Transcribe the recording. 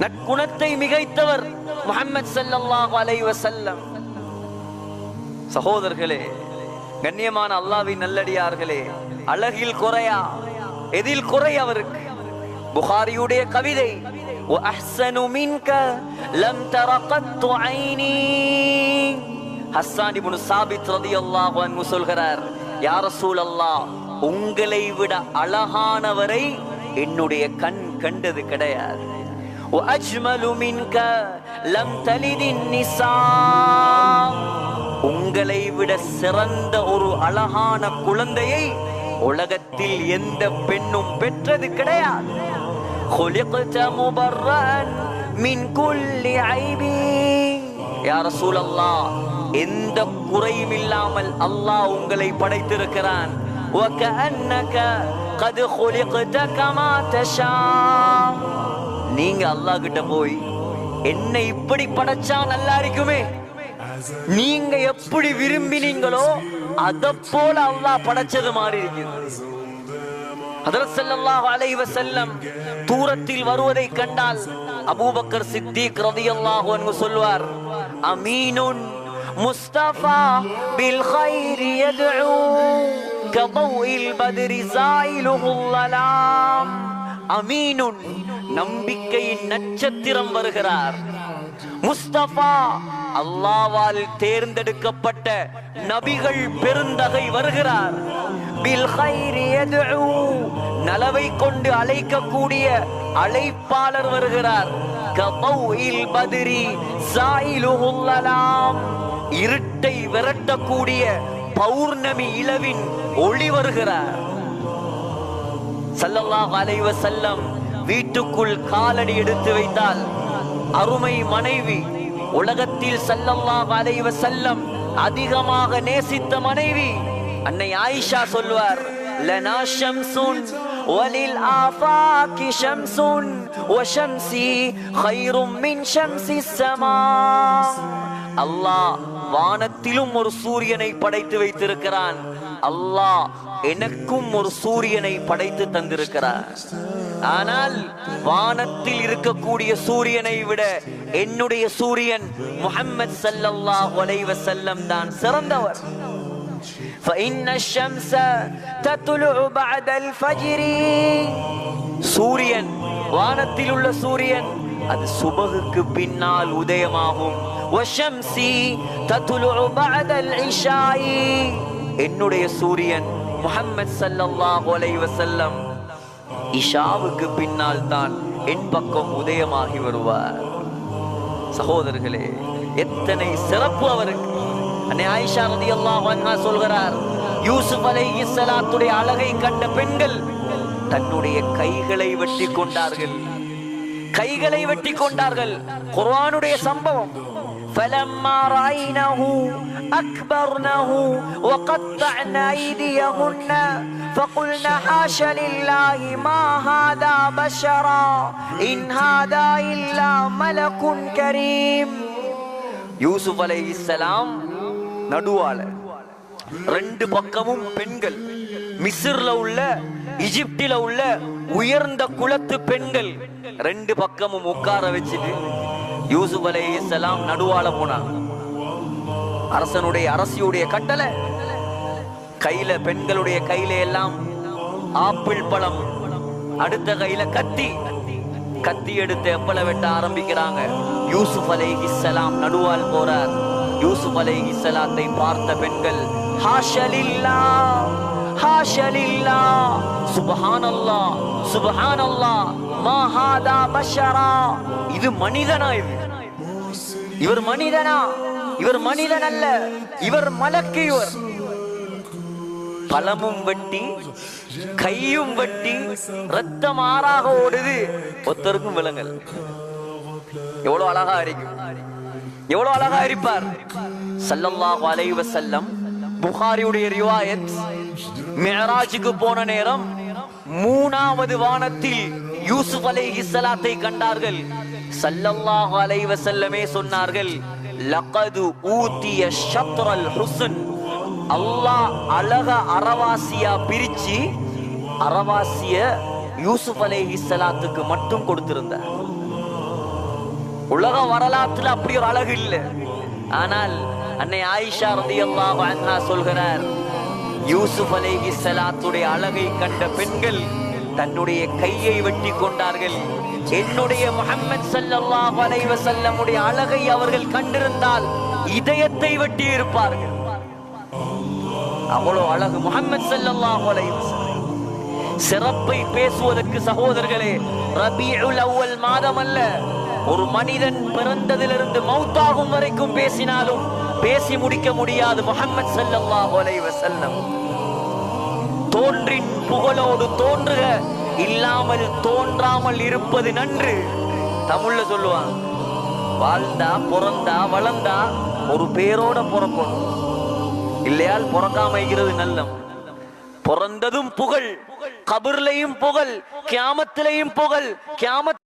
நற்குணத்தை மிகைத்தவர் முஹம்மது ஸல்லல்லாஹு அலைஹி வஸல்லம். சகோதரர்களே, கண்ணியமான அல்லாஹ்வின் நல்லடியார்களே, அழகில் குறையா, எதில் குறை அவருக்கு? புகாரியுடைய கவிதை, وَأَحْسَنُ مِنْكَ لَمْ تَرَ قَطُّ عَيْنِي. ஹஸ்ஸான் இப்னு சாபித் ரலியல்லாஹு அன்ஹு சொல்கிறார், யா ரசூலல்லாஹ், உங்களை விட அழகானவரை என்னுடைய கண் கண்டது கிடையாது. وَأَجْمَلُ مِنْكَ لَمْ تَلِدِ النِّسَاء. உங்களை விட சிறந்த ஒரு அழகான குழந்தையை உலகத்தில் எந்த பெண்ணும் பெற்றது கிடையாது. خُلِقْتَ مُبَرَّأً مِنْ كُلِّ عَيْبٍ. யா ரசூலல்லாஹ், எந்த குறையும் இல்லாமல் அல்லாஹ் உங்களை படைத்திருக்கிறான். وَكَأَنَّكَ قَدْ خُلِقْتَ كَمَا تَشَاءُ. நீங்க அல்லாஹ் கிட்ட போய் என்னை இப்படி படைச்சா நல்லா இருக்குமே, நீங்க எப்படி விரும்பினீங்களோ அத போல அல்லாஹ் படைச்சது மாதிரி இருக்குது. ஹஜ்ரத் ஸல்லல்லாஹு அலைஹி வஸல்லம் தூரத்தில் வருவதை கண்டால் அபூபக்கர் சித்திக் ரலியல்லாஹு அன்ஹு சொல்வார், அமீனுன் முஸ்தஃபா பில் கைரி யதுஉ கதௌஇல் பத்ரி ஸாயிலுல் லலாம். அமீனுன், நம்பிக்கையின் நட்சத்திரம் வருகிறார். முஸ்தபா, அல்லாஹ்வால் தேர்ந்தெடுக்கப்பட்ட நபிகள் பெருந்தகை வருகிறார். பில் கைரி யதுஉ, நலவை கொண்டு அழைக்கக்கூடிய அழைப்பாளர் வருகிறார். கதௌஇல் பத்ரி ஸாயிலுல் லலாம், இருட்டை விரட்டக்கூடிய பௌர்ணமி இளவின் ஒளி வருகிறார். ஸல்லல்லாஹு அலைஹி வஸல்லம் வீட்டுக்குள் காலடி எடுத்து வைத்தால் அருமை மனைவி, உலகத்தில் ஸல்லல்லாஹு அலைஹி வஸல்லம் அதிகமாக நேசித்த மனைவி அன்னை ஆயிஷா சொல்வார், லனா ஷம்சுன் வலில் ஆஃபாகி ஷம்சுன் வஷம்சி கைரும் மின் ஷம்சி ஸமா. அல்லாஹ் வானத்திலும் ஒரு சூரியனை படைத்து வைத்திருக்கிறான். அல்லாஹ் எனக்கும் ஒரு சூரியனை படைத்து தந்திருக்கிறார். ஆனால் வானத்தில் இருக்கக்கூடிய சூரியனை விட என்னுடைய சூரியன் முஹம்மது ஸல்லல்லாஹு அலைஹி வஸல்லம் தான் சிறந்தவர். فإن الشمس تطلع بعد الفجر. சூரியன், வானத்தில் உள்ள சூரியன் அது சுபகுக்கு பின்னால் உதயமாகும். வஷம்சி தத்லுஉ بعد العشاء. என்னுடைய சூரியன் முஹம்மது ஸல்லல்லாஹு அலைஹி வஸல்லம் இஷாவுக்கு பின்னால் தான் என் பக்கம் உதயமாகி வருவார். சகோதரர்களே, எத்தனை சிறப்பு அவருக்கு! அன்னை ஆயிஷா ரலியல்லாஹு அன்ஹா சொல்கிறார், யூசுப் அலைஹிஸ்ஸலாத்துடைய அழகை கண்ட பெண்கள் தன்னுடைய கைகளை வெட்டி கொண்டார்கள். கைகளை வெட்டி கொண்டார்கள். குர்ஆனுடைய சம்பவம். فلما رأينه أكبرنه وقطعنا أيديهن فقلنا حاش لله ما هذا بشرا إن هذا إلا ملك كريم. யூசுப் அலைஹிஸ்ஸலாம் நடுவால, ரெண்டு பக்கமும் பெண்கள், மிஸ்ர்ல உள்ள, ஈஜிப்டில உள்ள உயர்ந்த குலத்து பெண்கள் ரெண்டு பக்கமும் உட்கார வச்சுட்டு யூசுப் அலைஹிஸ்ஸலாம் நடுவால போனாங்க. அரசனுடைய அரசியுடைய கட்டளை. கையில, பெண்களுடைய கையில எல்லாம் ஆப்பிள் பழம், அடுத்த கையில கத்தி. கத்தி எடுத்து எப்பல வெட்ட ஆரம்பிக்கிறாங்க. யூசுப் அலைஹிஸ்ஸலாம் நடுவால் போறார். யூசுப் அலைஹிஸ்ஸலாத்தை பார்த்த பெண்கள், ஹாஷலில்லாஹ் ஹாஷலில்லாஹ் சுப்ஹானல்லாஹ் சுப்ஹானல்லாஹ் மா ஹாதா பஷரா. இது மனிதனா? இவர் மனிதனா? இவர் மனிதன் அல்ல, இவர் மலக்கு. இவர் பழமும் வெட்டி, கையும் வெட்டி, ரத்தம் ஆறாக ஓடுது. ஒருத்தருக்கும் விலங்கல். எவ்வளவு அழகா இருக்கும், எவ்வளவு அழகா இருப்பார். ஸல்லல்லாஹு அலைஹி வஸல்லம் புகாரியுடைய ரிவாயத், மிஅராஜுக்கு போன நேரம் மூணாவது வானத்தில் யூசுப் அலைஹிஸ்ஸலாத்தை கண்டார்கள். ஸல்லல்லாஹு அலைஹி வஸல்லமே சொன்னார்கள், லகது ஊதிய ஷத்ரல் ஹுஸ்ன். அல்லாஹ் அழக அரவாசியா பிரிச்சு அரவாசிய யூசுப் அலைஹிஸ்ஸலாத்துக்கு மட்டும் கொடுத்திருந்தார். உலக வரலாற்றுல அப்படி ஒரு அழகு இல்லை. ஆனால் அன்னை ஆயிஷா ரலியல்லாஹு அன்ஹா சொல்கிறார், யூசுப் அலைஹிஸ்ஸலாத்துடைய அழகை கண்ட பெண்கள் தன்னுடைய கையை வெட்டி கொண்டார்கள். என்னுடைய முஹம்மது ஸல்லல்லாஹு அலைஹி வஸல்லமுடைய அழகை அவர்கள் கண்டிருந்தால் இதயத்தை வெட்டி இருப்பார்கள். அவ்வளவு அழகு முஹம்மது ஸல்லல்லாஹு அலைஹி வஸல்லம். சிறப்பை பேசுவதற்கு சகோதரர்களே, ரபீஉல் அவ்வல் மாதம் அல்ல, ஒரு மனிதன் பிறந்ததிலிருந்து மௌத்தாகும் வரைக்கும் பேசினாலும் பேசி முடிக்க முடியாது முஹம்மது ஸல்லல்லாஹு அலைஹி வஸல்லம். தோன்றின் புகழோடு தோன்றுக, இல்லாமல் தோன்றாமல் இருப்பது நன்று. தமிழ்ல சொல்லுவான், வாழ்ந்தா பிறந்தா வளர்ந்தா ஒரு பேரோட பிறக்கணும், இல்லையால் பிறக்காம இருக்கிறது நல்லம். பிறந்ததும் புகழ், கபர்லையும் புகழ், கியாமத்திலையும் புகழ், கியாமத்